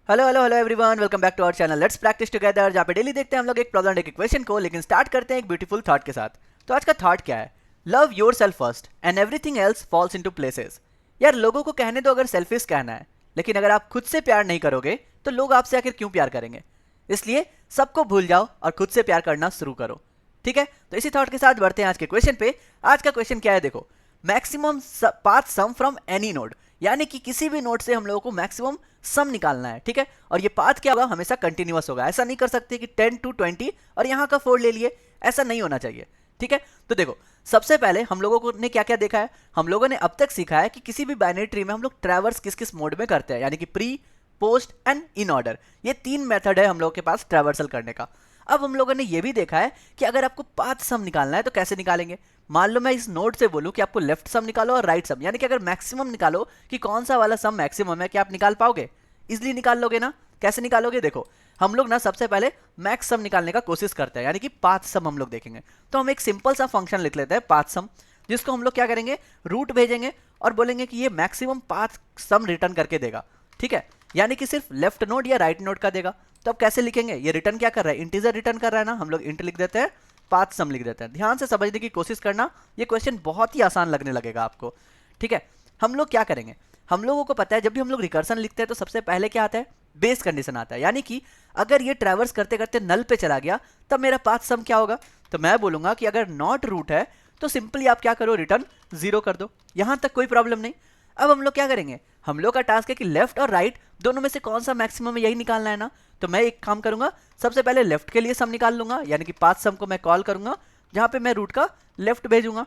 Hello hello hello everyone, welcome back to our channel let's practise together, जहाँ पे daily देखते हैं हम लोग एक प्रॉब्लम एक इक्वेशन को। लेकिन स्टार्ट करते हैं एक ब्यूटीफुल थॉट के साथ। तो आज का थॉट क्या है? Love your self first and everything else falls into places. यार लोगों को कहने दो अगर सेल्फिश कहना है, लेकिन अगर आप खुद से प्यार नहीं करोगे तो लोग आपसे आखिर क्यों प्यार करेंगे? इसलिए सबको भूल जाओ और खुद से प्यार करना शुरू करो। ठीक है, तो इसी थॉट के साथ बढ़ते हैं आज के क्वेश्चन पे। आज का क्वेश्चन क्या है? देखो, maximum path sum from any node, यानी कि किसी भी नोड से हम लोगों को मैक्सिमम सम निकालना है। ठीक है, और ये पाथ क्या होगा? हमेशा कंटिन्यूअस होगा। ऐसा नहीं कर सकते कि 10 to 20 और यहाँ का 4 ले लिए, ऐसा नहीं होना चाहिए। ठीक है, तो देखो सबसे पहले हम लोगों को ने क्या क्या देखा है? हम लोगों ने अब तक सीखा है कि किसी भी बाइनरी ट्री में हम लोग ट्रैवर्स किस किस मोड में करते हैं, यानी कि pre, post and in order. ये 3 मेथड है हम लोगों के पास ट्रैवर्सल करने का। अब हम लोगों ने ये भी देखा है कि अगर आपको पाथ सम निकालना है तो कैसे निकालेंगे। मान लो मैं इस नोड से बोलूं कि आपको लेफ्ट सम निकालो और राइट सम, यानी कि अगर मैक्सिमम निकालो कि कौन सा वाला सम मैक्सिमम है, क्या आप निकाल पाओगे? इजिली निकाल लोगे ना? कैसे निकालोगे? देखो, हम लोग ना सबसे पहले मैक्स सम निकालने का कोशिश करते हैं, यानी कि पाथ सम हम लोग देखेंगे। तो हम एक सिंपल सा फंक्शन लिख लेते हैं पाथ सम, जिसको हम लोग क्या करेंगे, रूट भेजेंगे और बोलेंगे कि ये मैक्सिमम पाथ सम रिटर्न करके देगा। ठीक है, यानी कि सिर्फ लेफ्ट नोड या राइट नोड का देगा। तो अब कैसे लिखेंगे? ये रिटर्न क्या कर रहा है? इंटीजर रिटर्न कर रहा है ना, हम लोग इंट लिख देते हैं, पाथ सम लिख देते हैं। ध्यान से समझने की कोशिश करना, ये क्वेश्चन बहुत ही आसान लगने लगेगा आपको। ठीक है, हम लोग क्या करेंगे, हम लोगों को पता है जब भी हम लोग रिकर्सन लिखते हैं तो सबसे पहले क्या आता है? बेस कंडीशन आता है, यानी कि अगर ये ट्रैवर्स करते करते नल पे चला गया तब मेरा पाथ सम क्या होगा? तो मैं बोलूंगा कि अगर नॉट रूट है तो सिंपली आप क्या करो, रिटर्न 0 कर दो। यहां तक कोई प्रॉब्लम नहीं। अब हम लोग क्या करेंगे, हम लोग का टास्क है कि लेफ्ट और राइट दोनों में से कौन सा मैक्सिमम है यही निकालना है ना। तो मैं एक काम करूंगा, सबसे पहले लेफ्ट के लिए सम निकाल लूंगा, यानी कि पाथ सम को मैं कॉल करूंगा जहां पे मैं रूट का लेफ्ट भेजूंगा।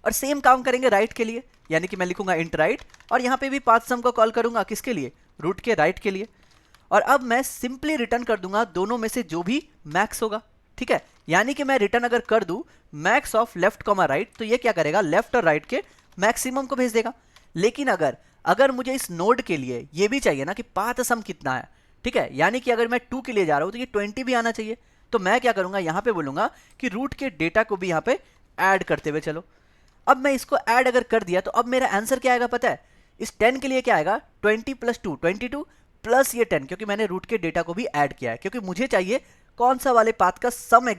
और सेम काम करेंगे राइट के लिए, यानी कि मैं लिखूंगा इंट राइट और यहां पे भी पाथ सम को कॉल करूंगा, किसके लिए? रूट के राइट के लिए। और अब मैं सिंपली रिटर्न कर दूंगा दोनों में से जो भी मैक्स होगा। ठीक है, यानी कि मैं रिटर्न अगर कर दूं max of left comma right, तो ये क्या करेगा? लेफ्ट और राइट के मैक्सिमम को भेज देगा। लेकिन अगर अगर मुझे इस नोड के लिए ये भी चाहिए ना कि पाथ सम कितना है, ठीक है, यानी कि अगर मैं 2 के लिए जा रहा हूं तो ये 20 भी आना चाहिए। तो मैं क्या करूंगा, यहां पे बोलूंगा कि रूट के डेटा को भी यहां पे ऐड करते हुए चलो। अब मैं इसको ऐड अगर कर दिया तो अब मेरा आंसर क्या आएगा पता है? इस 10 के लिए क्या आएगा? 20 प्लस 2 22 प्लस ये 10, क्योंकि मैंने रूट के डेटा को भी ऐड किया है, क्योंकि मुझे चाहिए कौन सा वाले पाथ का सम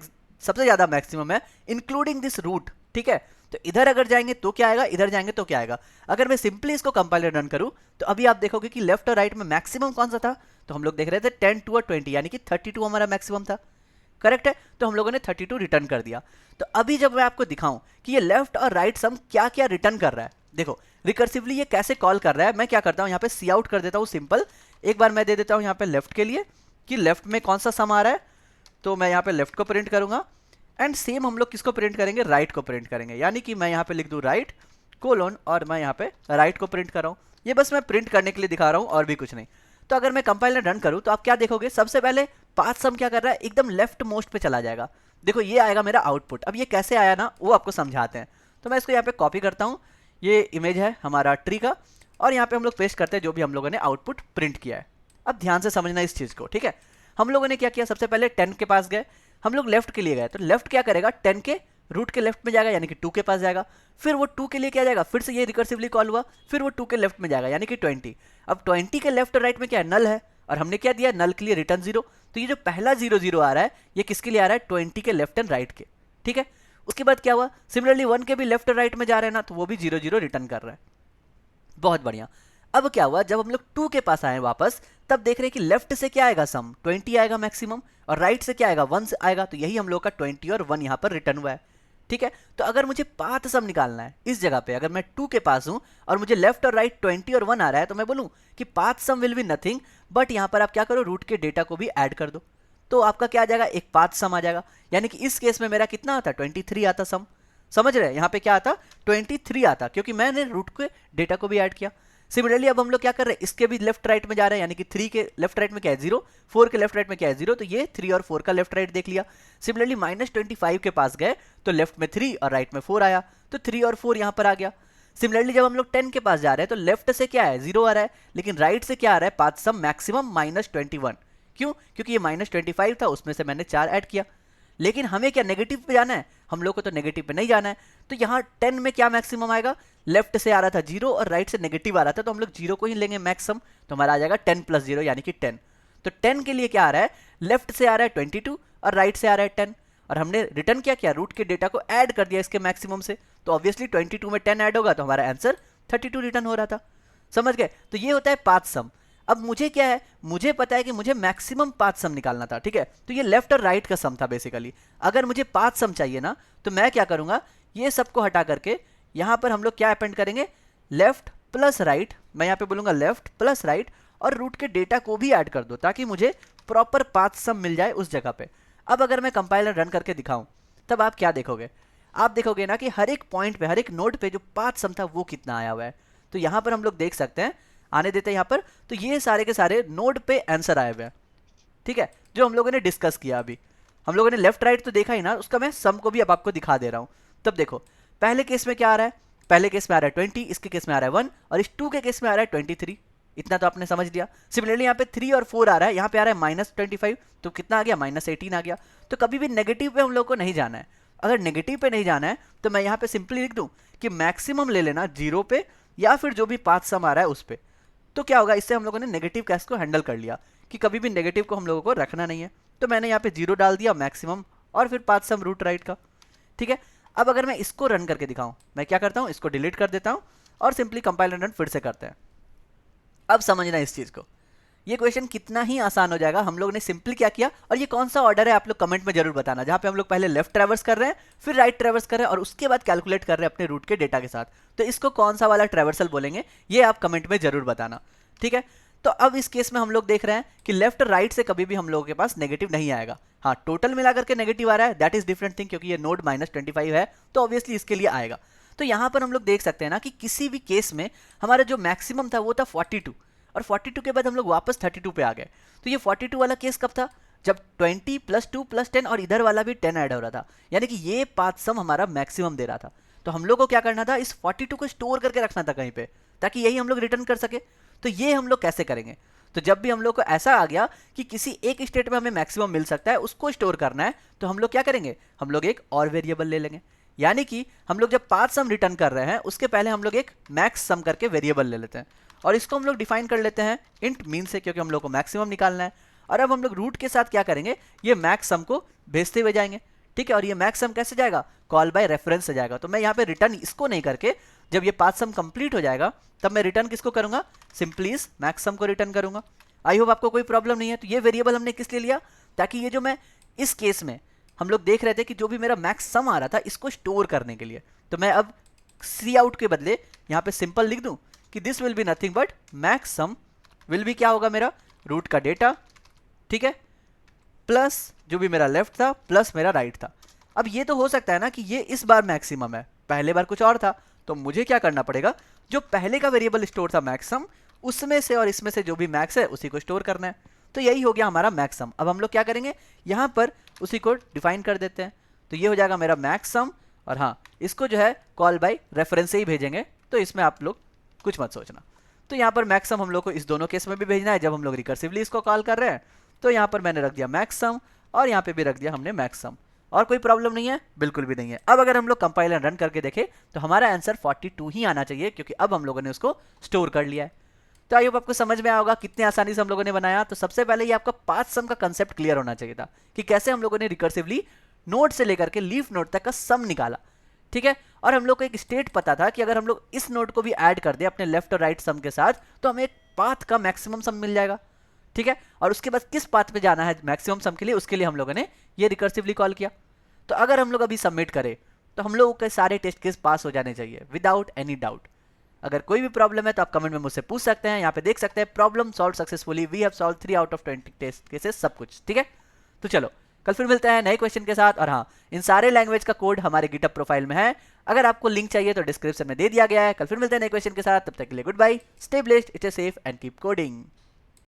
सबसे ज्यादा मैक्सिमम है, इंक्लूडिंग दिस रूट। ठीक है, तो इधर अगर जाएंगे तो क्या आएगा, इधर जाएंगे तो क्या आएगा। अगर मैं सिंपली इसको कंपाइलर रन करूं तो अभी आप देखोगे कि लेफ्ट और राइट में मैक्सिमम कौन सा था? तो हम लोग देख रहे थे 10 2 और 20, यानी कि 32 हमारा मैक्सिमम था। करेक्ट है, तो हम लोगों ने 32 रिटर्न कर दिया। तो अभी जब मैं आपको दिखाऊं कि ये लेफ्ट और राइट सम क्या क्या रिटर्न कर रहा है, देखो रिकर्सिवली ये कैसे कॉल कर रहा है। मैं क्या करता हूं, यहाँ पे सी आउट कर देता हूं सिंपल। एक बार मैं दे देता हूं यहाँ पे लेफ्ट के लिए कि लेफ्ट में कौन सा सम आ रहा है, तो मैं यहाँ पे लेफ्ट को प्रिंट करूंगा। एंड सेम हम लोग किसको प्रिंट करेंगे? राइट को प्रिंट करेंगे, यानी कि मैं यहाँ पे लिख दूं राइट कोलोन और मैं यहाँ पे राइट को प्रिंट कर रहा हूँ। ये बस मैं प्रिंट करने के लिए दिखा रहा हूँ और भी कुछ नहीं। तो अगर मैं कंपाइलर रन करूँ तो आप क्या देखोगे? सबसे पहले पाथ सम क्या कर रहा है, एकदम लेफ्ट मोस्ट पे चला जाएगा। देखो ये आएगा मेरा आउटपुट। अब ये कैसे आया ना, वो आपको समझाते हैं। तो मैं इसको यहाँ पे कॉपी करता हूँ, ये इमेज है हमारा ट्री का, और यहाँ पे हम लोग पेस्ट करते हैं जो भी हम लोगों ने आउटपुट प्रिंट किया है। अब ध्यान से समझना इस चीज़ को। ठीक है, हम लोगों ने क्या किया, सबसे पहले 10 के पास गए, हम लोग लेफ्ट के लिए गए, तो लेफ्ट क्या करेगा? 10 के रूट के लेफ्ट में जाएगा, यानी कि 2 के पास जाएगा। फिर वो 2 के लिए क्या जाएगा? फिर से ये रिकर्सिवली कॉल हुआ, फिर वो 2 के लेफ्ट में जाएगा, यानी कि 20। अब 20 के लेफ्ट और राइट में क्या है? नल है, और हमने क्या दिया? नल के लिए रिटर्न 0। तो ये जो पहला 0 0 आ रहा है ये किसके लिए आ रहा है? 20 के लेफ्ट एंड राइट के। ठीक है, उसके बाद क्या हुआ? सिमिलरली 1 के भी लेफ्ट और राइट में जा रहे हैं ना, तो वो भी 0 0 रिटर्न कर रहा है। बहुत बढ़िया। अब क्या हुआ, जब हम लोग 2 के पास आए वापस, तब देख रहे हैं कि लेफ्ट से क्या आएगा? सम 20 आएगा मैक्सिमम, और राइट से क्या आएगा? 1 से आएगा। तो यही हम लोग का 20 और 1 यहाँ पर रिटर्न हुआ है। ठीक है, तो अगर मुझे पाथ सम निकालना है इस जगह पे, अगर मैं 2 के पास हूं और मुझे लेफ्ट और राइट 20 और 1 आ रहा है, तो मैं बोलूं कि path sum will be nothing but यहाँ पर आप क्या करो, रूट के डेटा को भी ऐड कर दो। तो आपका क्या आ जाएगा? एक पाथ सम आ जाएगा। यानी कि इस केस में मेरा कितना आता? 23 आता सम। समझ रहे हैं? यहाँ पे क्या आता? 23 आता, क्योंकि मैंने रूट के डेटा को भी ऐड किया। सिमिलरली अब हम लोग क्या कर रहे हैं, इसके भी लेफ्ट राइट में जा रहे हैं, यानी कि 3 के लेफ्ट राइट में क्या है? 0, 4 के लेफ्ट राइट में क्या है? 0। तो ये 3 और 4 का लेफ्ट राइट देख लिया। सिमिलरली -25 के पास गए तो लेफ्ट में 3 और राइट में 4 आया, तो 3 और 4 यहाँ पर आ गया। सिमिलरली जब हम लोग 10 के पास जा रहे हैं तो लेफ्ट से क्या है? 0 आ रहा है, लेकिन राइट से क्या आ रहा है? Path sum maximum -21। क्यों? क्योंकि ये -25 था, उसमें से मैंने 4 ऐड किया। लेकिन हमें क्या नेगेटिव पे जाना है, हम लोग को तो नेगेटिव पे नहीं जाना है। तो यहाँ 10 में क्या मैक्सिमम आएगा, लेफ्ट से आ रहा था 0 और राइट से नेगेटिव आ रहा था, तो हम लोग 0 को ही लेंगे मैक्सिमम, तो हमारा आ जाएगा 10 + 0 यानी कि 10। तो 10 के लिए क्या आ रहा है, लेफ्ट से आ रहा है 22 और राइट से आ रहा है 10, और हमने रिटर्न क्या किया, रूट के डेटा को ऐड कर दिया इसके मैक्सिमम से, तो ऑब्वियसली 22 में 10 ऐड होगा तो हमारा आंसर 32 रिटर्न हो रहा था। समझ गए? तो ये होता है पाथ सम। अब मुझे क्या है, मुझे पता है कि मुझे मैक्सिमम पाथ सम निकालना था, ठीक है। तो ये लेफ्ट और राइट का सम था बेसिकली। अगर मुझे पाथ सम चाहिए ना, तो मैं क्या करूंगा, ये सबको हटा करके यहां पर हम लोग क्या अपेंड करेंगे, लेफ्ट प्लस राइट, मैं यहां पे बोलूंगा लेफ्ट प्लस राइट, और रूट के डेटा को भी ऐड कर दो ताकि मुझे प्रॉपर पाथ सम मिल जाए उस जगह पे। अब अगर मैं कंपाइलर रन करके दिखाऊं, तब आप क्या देखोगे, आप देखोगे ना कि हर एक पॉइंट पे, हर एक नोड पे जो पाथ सम था वो कितना आया हुआ है। तो यहां पर हम लोग देख सकते हैं, आने देते हैं यहाँ पर, तो ये सारे के सारे नोड पे आंसर आए हुए हैं, ठीक है, जो हम लोगों ने डिस्कस किया। अभी हम लोगों ने लेफ्ट राइट तो देखा ही ना, उसका मैं सम को भी अब आपको दिखा दे रहा हूँ। तब देखो पहले केस में क्या आ रहा है, पहले केस में आ रहा है 20, इसके केस में आ रहा है 1, और इस 2 के केस में आ रहा है 23। इतना तो आपने समझ लिया। सिमिलरली यहाँ पे 3 और 4 आ रहा है, यहाँ पे आ रहा है -25, तो कितना आ गया, -18 आ गया। तो कभी भी नेगेटिव पे हम लोग को नहीं जाना है। अगर नेगेटिव पे नहीं जाना है तो मैं यहाँ पे सिंपली लिख दूँ कि मैक्सिमम ले लेना 0 पे, या फिर जो भी पाथ सम आ रहा है उस पे। तो क्या होगा, इससे हम लोगों ने नेगेटिव केस को हैंडल कर लिया कि कभी भी नेगेटिव को हम लोगों को रखना नहीं है। तो मैंने यहाँ पे 0 डाल दिया मैक्सिमम, और फिर पाथ सम रूट राइट का, ठीक है। अब अगर मैं इसको रन करके दिखाऊं, मैं क्या करता हूं, इसको डिलीट कर देता हूं और सिंपली कंपाइल रन फिर से करते हैं। अब समझना इस चीज को, ये क्वेश्चन कितना ही आसान हो जाएगा। हम लोग ने सिंपली क्या किया, और ये कौन सा ऑर्डर है आप लोग कमेंट में जरूर बताना, जहां पे हम लोग पहले लेफ्ट ट्रैवर्स कर रहे हैं, फिर राइट ट्रैवर्स कर रहे हैं, और उसके बाद कैलकुलेट कर रहे हैं अपने रूट के डेटा के साथ। तो इसको कौन सा वाला ट्रैवर्सल बोलेंगे, ये आप कमेंट में जरूर बताना, ठीक है। तो अब इस केस में हम लोग देख रहे हैं कि लेफ्ट राइट से कभी भी हम लोगों के पास नेगेटिव नहीं आएगा। हाँ, टोटल मिलाकर के नेगेटिव आ रहा है, दैट इज डिफरेंट थिंग, क्योंकि ये नोड -25 है, तो ऑब्वियसली इसके लिए आएगा। तो यहां पर हम लोग देख सकते हैं ना कि किसी भी केस में हमारा जो मैक्सिमम था वो था 42, और 42 के बाद हम लोग वापस 32 पे आ गए। तो ये 42 वाला केस कब था, जब 20 + 2 + 10 और इधर वाला भी 10 ऐड हो रहा था, यानी कि ये पाथ सम हमारा मैक्सिमम दे रहा था। तो हम लोग को क्या करना था, इस 42 को स्टोर करके रखना था कहीं पे, ताकि यही हम लोग रिटर्न कर सके। तो ये हम लोग कैसे करेंगे, तो जब भी हम लोग को ऐसा आ गया कि किसी एक स्टेट में हमें मैक्सिमम मिल सकता है, उसको स्टोर करना है, तो हम लोग क्या करेंगे, हम लोग एक और वेरिएबल ले लेंगे। यानी कि हम लोग जब पाथ सम रिटर्न कर रहे हैं उसके पहले हम लोग एक मैक्स सम करके वेरिएबल ले लेते हैं, और इसको हम लोग डिफाइन कर लेते हैं इंट मीन से, क्योंकि हम लोग को मैक्सिमम निकालना है। और अब हम लोग रूट के साथ क्या करेंगे, ये मैक्स सम को भेजते हुए जाएंगे, ठीक है। और ये मैक्स सम कैसे जाएगा, कॉल बाय रेफरेंस से जाएगा। तो मैं यहाँ पे रिटर्न इसको नहीं करके, जब ये पाथ सम कंप्लीट हो जाएगा तब मैं रिटर्न किसको करूंगा, सिंपली इस मैक्स सम को रिटर्न करूंगा। आई होप आपको कोई प्रॉब्लम नहीं है। तो ये वेरिएबल हमने किस लिए लिया, ताकि ये जो मैं इस केस में हम लोग देख रहे थे कि जो भी मेरा मैक्स सम आ रहा था इसको स्टोर करने के लिए, तो मैं अब सी आउट के बदले यहाँ पे सिंपल लिख दूं कि this will be nothing but max sum will be क्या होगा, मेरा रूट का डेटा, ठीक है, प्लस जो भी मेरा लेफ्ट था प्लस मेरा राइट था। अब ये तो हो सकता है ना कि ये इस बार मैक्सिमम है, पहले बार कुछ और था, तो मुझे क्या करना पड़ेगा, जो पहले का वेरिएबल स्टोर था मैक्सिमम, उसमें से और इसमें से जो भी मैक्स है उसी को स्टोर करना है। तो यही हो गया हमारा मैक्सम। अब हम लोग क्या करेंगे, यहाँ पर उसी को डिफाइन कर देते हैं, तो ये हो जाएगा मेरा मैक्सम। और हाँ, इसको जो है कॉल बाय रेफरेंस से ही भेजेंगे, तो इसमें आप लोग कुछ मत सोचना। तो यहाँ पर मैक्सम हम लोग को इस दोनों केस में भी भेजना है, जब हम लोग रिकर्सिवली इसको कॉल कर रहे हैं। तो यहाँ पर मैंने रख दिया मैक्सम, और यहाँ पे भी रख दिया हमने मैक्सम, और कोई प्रॉब्लम नहीं है, बिल्कुल भी नहीं है। अब अगर हम लोग कंपाइलर रन करके देखें तो हमारा आंसर 42 ही आना चाहिए, क्योंकि अब हम लोगों ने उसको स्टोर कर लिया है। तो आई होप आपको समझ में आया होगा कितने आसानी से हम लोगों ने बनाया। तो सबसे पहले ये आपका पाथ सम का कंसेप्ट क्लियर होना चाहिए था कि कैसे हम लोगों ने रिकर्सिवली नोड से लेकर के लीफ नोड तक का सम निकाला, ठीक है। और हम लोग को एक स्टेट पता था कि अगर हम लोग इस नोड को भी ऐड कर दें अपने लेफ्ट और राइट सम के साथ, तो हमें एक पाथ का मैक्सिमम सम मिल जाएगा, ठीक है। और उसके बाद किस पाथ पे जाना है मैक्सिमम सम के लिए, उसके लिए हम लोगों ने ये रिकर्सिवली कॉल किया। तो अगर हम लोग अभी सबमिट करें तो हम लोगों के सारे टेस्ट केस पास हो जाने चाहिए विदाउट एनी डाउट। अगर कोई भी प्रॉब्लम है तो आप कमेंट में मुझसे पूछ सकते हैं। यहाँ पे देख सकते हैं problem solve successfully, we have solve 3 out of 20 test cases, सब कुछ ठीक है। तो चलो कल फिर मिलते हैं नए क्वेश्चन के साथ। और हाँ, इन सारे लैंग्वेज का कोड हमारे गिटहब प्रोफाइल में है, अगर आपको लिंक चाहिए तो डिस्क्रिप्शन में दे दिया गया है। कल फिर मिलते हैं नए क्वेश्चन के साथ, तब तक के लिए goodbye, stay blessed, stay safe and keep coding.